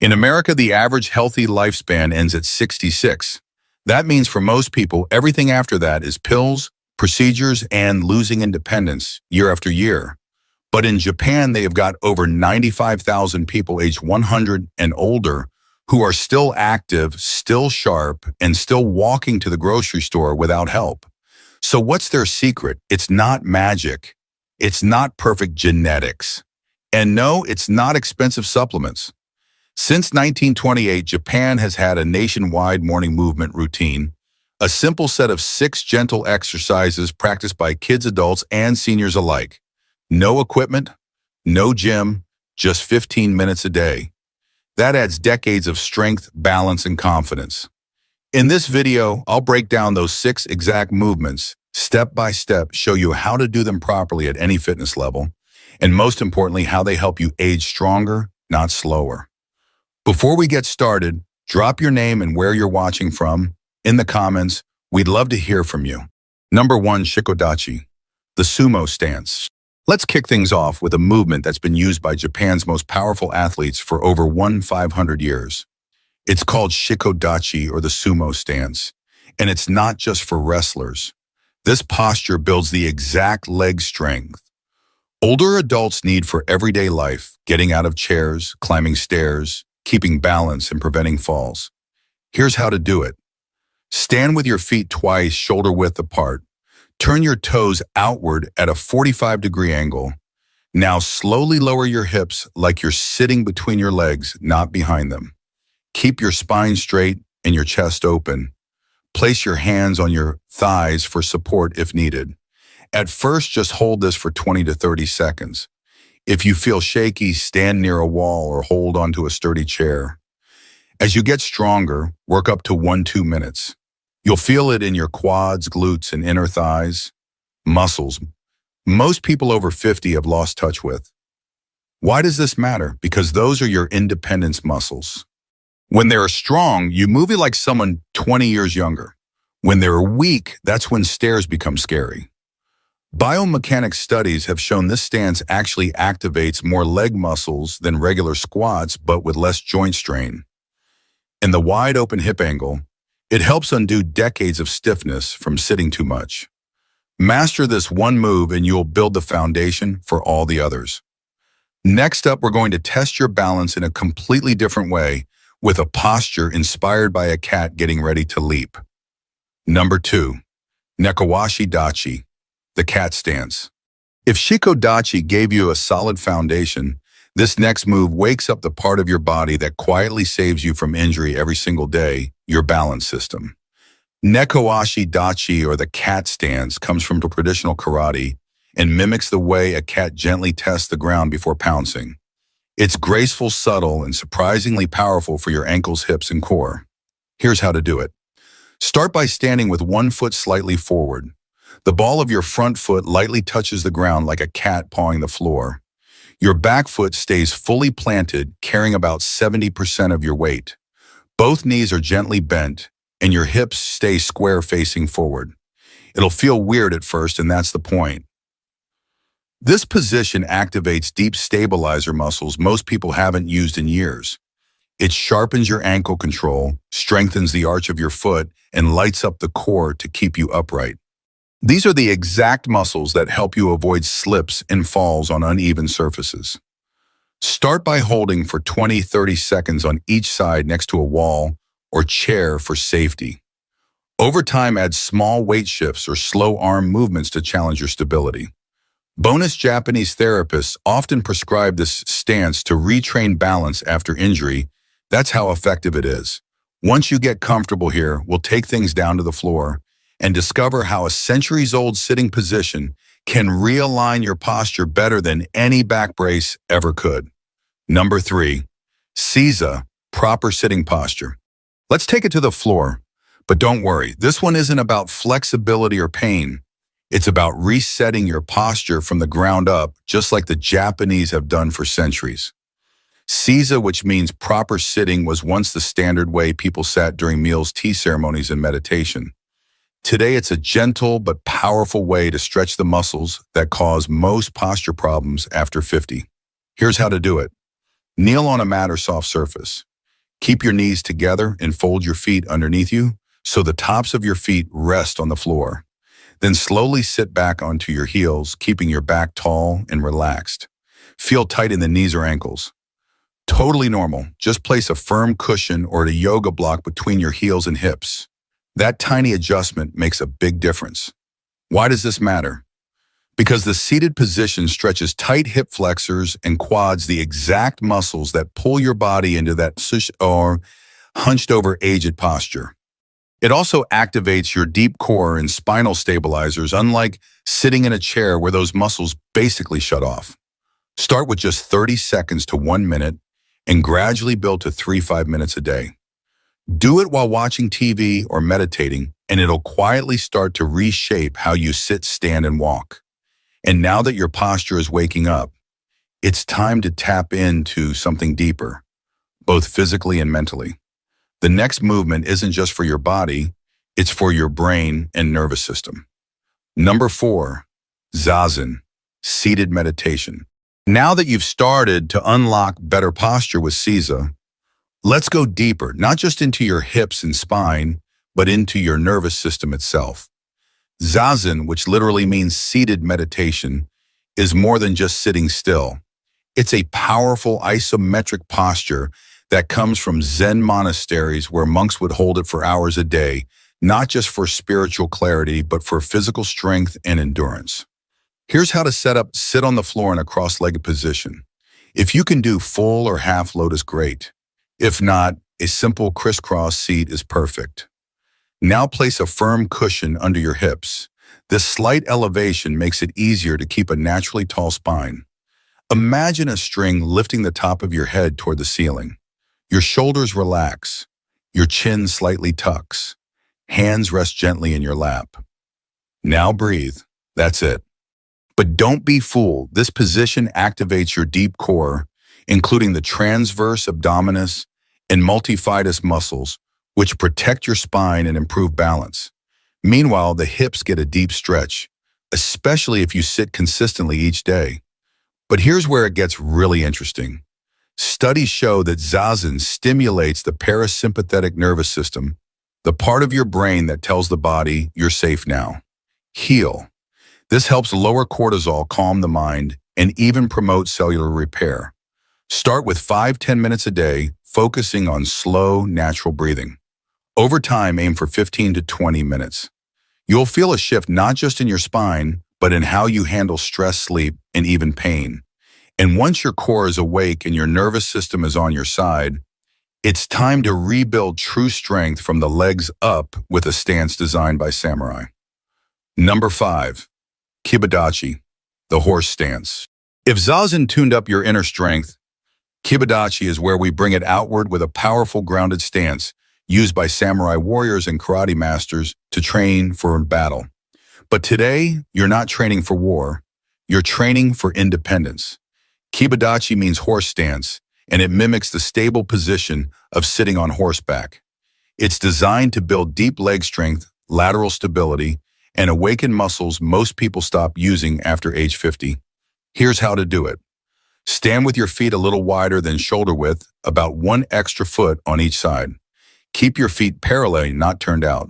In America, the average healthy lifespan ends at 66. That means for most people, everything after that is pills, procedures, and losing independence year after year. But in Japan, they have got over 95,000 people aged 100 and older who are still active, still sharp, and still walking to the grocery store without help. So what's their secret? It's not magic. It's not perfect genetics. And no, it's not expensive supplements. Since 1928, Japan has had a nationwide morning movement routine, a simple set of 6 gentle exercises practiced by kids, adults, and seniors alike. No equipment, no gym, just 15 minutes a day. That adds decades of strength, balance, and confidence. In this video, I'll break down those 6 exact movements, step by step, show you how to do them properly at any fitness level, and most importantly, how they help you age stronger, not slower. Before we get started, drop your name and where you're watching from in the comments. We'd love to hear from you. Number 1, Shikodachi, the sumo stance. Let's kick things off with a movement that's been used by Japan's most powerful athletes for over 1,500 years. It's called Shikodachi, or the sumo stance, and it's not just for wrestlers. This posture builds the exact leg strength older adults need for everyday life, getting out of chairs, climbing stairs, keeping balance, and preventing falls. Here's how to do it. Stand with your feet twice, shoulder width apart. Turn your toes outward at a 45-degree angle. Now slowly lower your hips like you're sitting between your legs, not behind them. Keep your spine straight and your chest open. Place your hands on your thighs for support if needed. At first, just hold this for 20 to 30 seconds. If you feel shaky, stand near a wall or hold onto a sturdy chair. As you get stronger, work up to 1-2 minutes. You'll feel it in your quads, glutes, and inner thighs, muscles most people over 50 have lost touch with. Why does this matter? Because those are your independence muscles. When they're strong, you move it like someone 20 years younger. When they're weak, that's when stairs become scary. Biomechanics studies have shown this stance actually activates more leg muscles than regular squats, but with less joint strain. In the wide open hip angle, it helps undo decades of stiffness from sitting too much. Master this one move and you'll build the foundation for all the others. Next up, we're going to test your balance in a completely different way with a posture inspired by a cat getting ready to leap. Number 2, Nekowashi Dachi, the cat stance. If Shikodachi gave you a solid foundation, this next move wakes up the part of your body that quietly saves you from injury every single day, your balance system. Nekowashi Dachi, or the cat stance, comes from traditional karate and mimics the way a cat gently tests the ground before pouncing. It's graceful, subtle, and surprisingly powerful for your ankles, hips, and core. Here's how to do it. Start by standing with one foot slightly forward. The ball of your front foot lightly touches the ground like a cat pawing the floor. Your back foot stays fully planted, carrying about 70% of your weight. Both knees are gently bent, and your hips stay square facing forward. It'll feel weird at first, and that's the point. This position activates deep stabilizer muscles most people haven't used in years. It sharpens your ankle control, strengthens the arch of your foot, and lights up the core to keep you upright. These are the exact muscles that help you avoid slips and falls on uneven surfaces. Start by holding for 20-30 seconds on each side next to a wall or chair for safety. Over time, add small weight shifts or slow arm movements to challenge your stability. Bonus: Japanese therapists often prescribe this stance to retrain balance after injury. That's how effective it is. Once you get comfortable here, we'll take things down to the floor and discover how a centuries-old sitting position can realign your posture better than any back brace ever could. Number 3, Seiza, proper sitting posture. Let's take it to the floor, but don't worry, this one isn't about flexibility or pain. It's about resetting your posture from the ground up, just like the Japanese have done for centuries. Seiza, which means proper sitting, was once the standard way people sat during meals, tea ceremonies, and meditation. Today, it's a gentle but powerful way to stretch the muscles that cause most posture problems after 50. Here's how to do it. Kneel on a mat or soft surface. Keep your knees together and fold your feet underneath you so the tops of your feet rest on the floor. Then slowly sit back onto your heels, keeping your back tall and relaxed. Feel tight in the knees or ankles. Totally normal. Just place a firm cushion or a yoga block between your heels and hips. That tiny adjustment makes a big difference. Why does this matter? Because the seated position stretches tight hip flexors and quads, the exact muscles that pull your body into that or hunched over aged posture. It also activates your deep core and spinal stabilizers, unlike sitting in a chair where those muscles basically shut off. Start with just 30 seconds to 1 minute and gradually build to 3-5 minutes a day. Do it while watching TV or meditating, and it'll quietly start to reshape how you sit, stand, and walk. And now that your posture is waking up, it's time to tap into something deeper, both physically and mentally. The next movement isn't just for your body, it's for your brain and nervous system. Number 4, Zazen, seated meditation. Now that you've started to unlock better posture with CESA, let's go deeper, not just into your hips and spine, but into your nervous system itself. Zazen, which literally means seated meditation, is more than just sitting still. It's a powerful isometric posture that comes from Zen monasteries where monks would hold it for hours a day, not just for spiritual clarity, but for physical strength and endurance. Here's how to set up: sit on the floor in a cross-legged position. If you can do full or half lotus, great. If not, a simple crisscross seat is perfect. Now place a firm cushion under your hips. This slight elevation makes it easier to keep a naturally tall spine. Imagine a string lifting the top of your head toward the ceiling. Your shoulders relax. Your chin slightly tucks. Hands rest gently in your lap. Now breathe. That's it. But don't be fooled. This position activates your deep core, including the transverse abdominis and multifidus muscles, which protect your spine and improve balance. Meanwhile, the hips get a deep stretch, especially if you sit consistently each day. But here's where it gets really interesting. Studies show that Zazen stimulates the parasympathetic nervous system, the part of your brain that tells the body you're safe now. Heal. This helps lower cortisol, calm the mind, and even promote cellular repair. Start with 5-10 minutes a day, focusing on slow, natural breathing. Over time, aim for 15 to 20 minutes. You'll feel a shift not just in your spine, but in how you handle stress, sleep, and even pain. And once your core is awake and your nervous system is on your side, it's time to rebuild true strength from the legs up with a stance designed by samurai. Number 5, Kibadachi, the horse stance. If Zazen tuned up your inner strength, Kibadachi is where we bring it outward with a powerful grounded stance used by samurai warriors and karate masters to train for battle. But today, you're not training for war, you're training for independence. Kibadachi means horse stance, and it mimics the stable position of sitting on horseback. It's designed to build deep leg strength, lateral stability, and awaken muscles most people stop using after age 50. Here's how to do it. Stand with your feet a little wider than shoulder width, about 1 extra foot on each side. Keep your feet parallel, not turned out.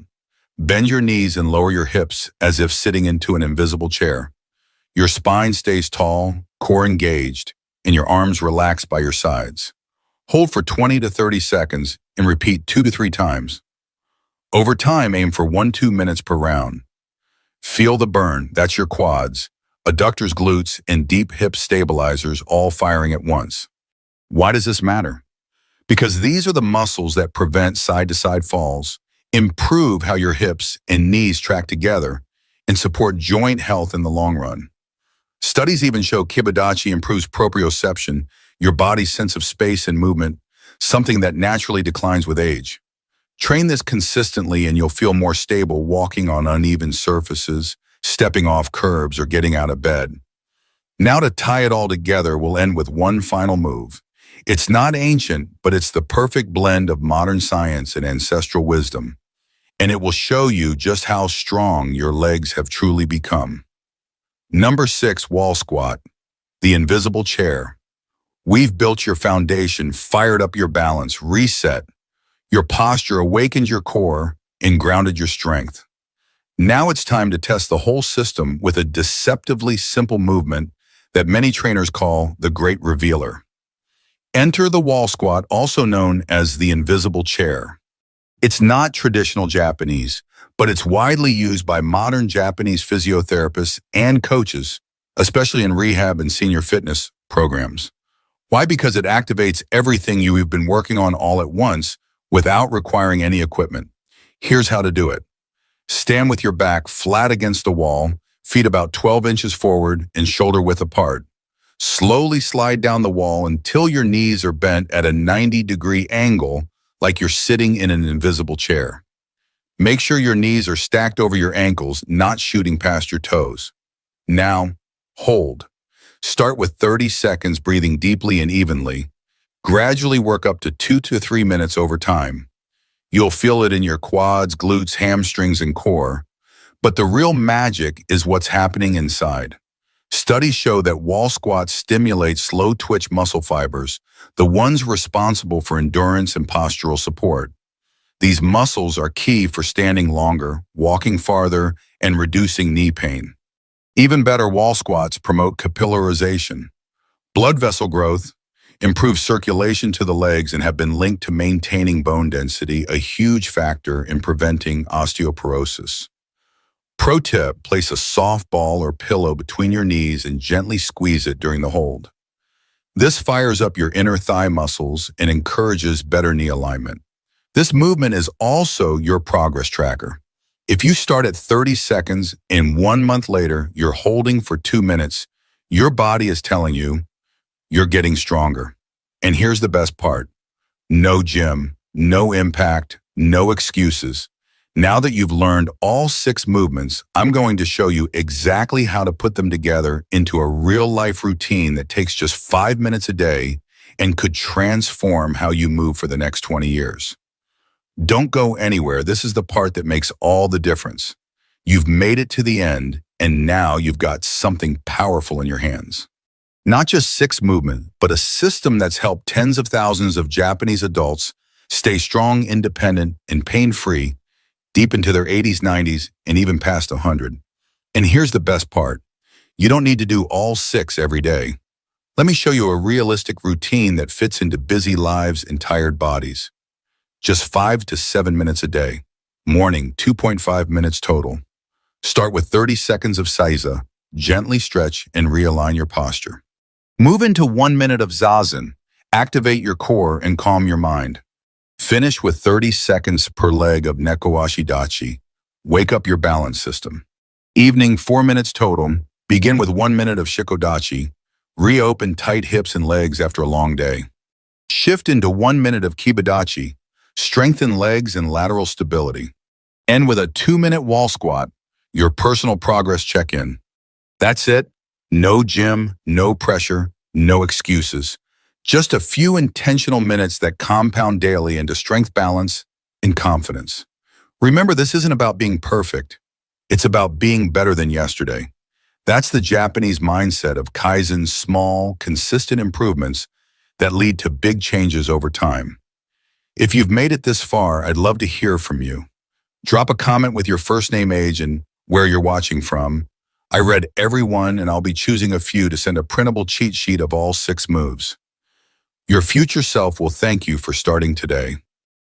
Bend your knees and lower your hips as if sitting into an invisible chair. Your spine stays tall, core engaged, and your arms relaxed by your sides. Hold for 20 to 30 seconds and repeat 2 to 3 times. Over time, aim for 1-2 minutes per round. Feel the burn, that's your quads, adductors, glutes, and deep hip stabilizers all firing at once. Why does this matter? Because these are the muscles that prevent side-to-side falls, improve how your hips and knees track together, and support joint health in the long run. Studies even show Kibadachi improves proprioception, your body's sense of space and movement, something that naturally declines with age. Train this consistently and you'll feel more stable walking on uneven surfaces, stepping off curbs, or getting out of bed. Now to tie it all together, we'll end with one final move. It's not ancient, but it's the perfect blend of modern science and ancestral wisdom. And it will show you just how strong your legs have truly become. Number 6, wall squat, the invisible chair. We've built your foundation, fired up your balance, reset your posture, awakened your core, and grounded your strength. Now it's time to test the whole system with a deceptively simple movement that many trainers call the Great Revealer. Enter the wall squat, also known as the invisible chair. It's not traditional Japanese, but it's widely used by modern Japanese physiotherapists and coaches, especially in rehab and senior fitness programs. Why? Because it activates everything you've been working on all at once without requiring any equipment. Here's how to do it. Stand with your back flat against the wall, feet about 12 inches forward and shoulder width apart. Slowly slide down the wall until your knees are bent at a 90-degree angle, like you're sitting in an invisible chair. Make sure your knees are stacked over your ankles, not shooting past your toes. Now, hold. Start with 30 seconds, breathing deeply and evenly. Gradually work up to 2 to 3 minutes over time. You'll feel it in your quads, glutes, hamstrings, and core. But the real magic is what's happening inside. Studies show that wall squats stimulate slow twitch muscle fibers, the ones responsible for endurance and postural support. These muscles are key for standing longer, walking farther, and reducing knee pain. Even better, wall squats promote capillarization, blood vessel growth, improve circulation to the legs, and have been linked to maintaining bone density, a huge factor in preventing osteoporosis. Pro tip, place a soft ball or pillow between your knees and gently squeeze it during the hold. This fires up your inner thigh muscles and encourages better knee alignment. This movement is also your progress tracker. If you start at 30 seconds and 1 month later you're holding for 2 minutes, your body is telling you you're getting stronger. And here's the best part. No gym, no impact, no excuses. Now that you've learned all 6 movements, I'm going to show you exactly how to put them together into a real-life routine that takes just 5 minutes a day and could transform how you move for the next 20 years. Don't go anywhere. This is the part that makes all the difference. You've made it to the end, and now you've got something powerful in your hands. Not just 6 movements, but a system that's helped tens of thousands of Japanese adults stay strong, independent, and pain-free deep into their 80s, 90s, and even past 100. And here's the best part. You don't need to do all 6 every day. Let me show you a realistic routine that fits into busy lives and tired bodies. Just 5 to 7 minutes a day. Morning, 2.5 minutes total. Start with 30 seconds of Seiza. Gently stretch and realign your posture. Move into 1 minute of Zazen. Activate your core and calm your mind. Finish with 30 seconds per leg of Nekoashi Dachi. Wake up your balance system. Evening, 4 minutes total. Begin with 1 minute of Shikodachi. Reopen tight hips and legs after a long day. Shift into 1 minute of Kibadachi. Strengthen legs and lateral stability. End with a 2-minute wall squat, your personal progress check-in. That's it. No gym, no pressure, no excuses. Just a few intentional minutes that compound daily into strength, balance, and confidence. Remember, this isn't about being perfect. It's about being better than yesterday. That's the Japanese mindset of Kaizen, small, consistent improvements that lead to big changes over time. If you've made it this far, I'd love to hear from you. Drop a comment with your first name, age, and where you're watching from. I read every one, and I'll be choosing a few to send a printable cheat sheet of all 6 moves. Your future self will thank you for starting today.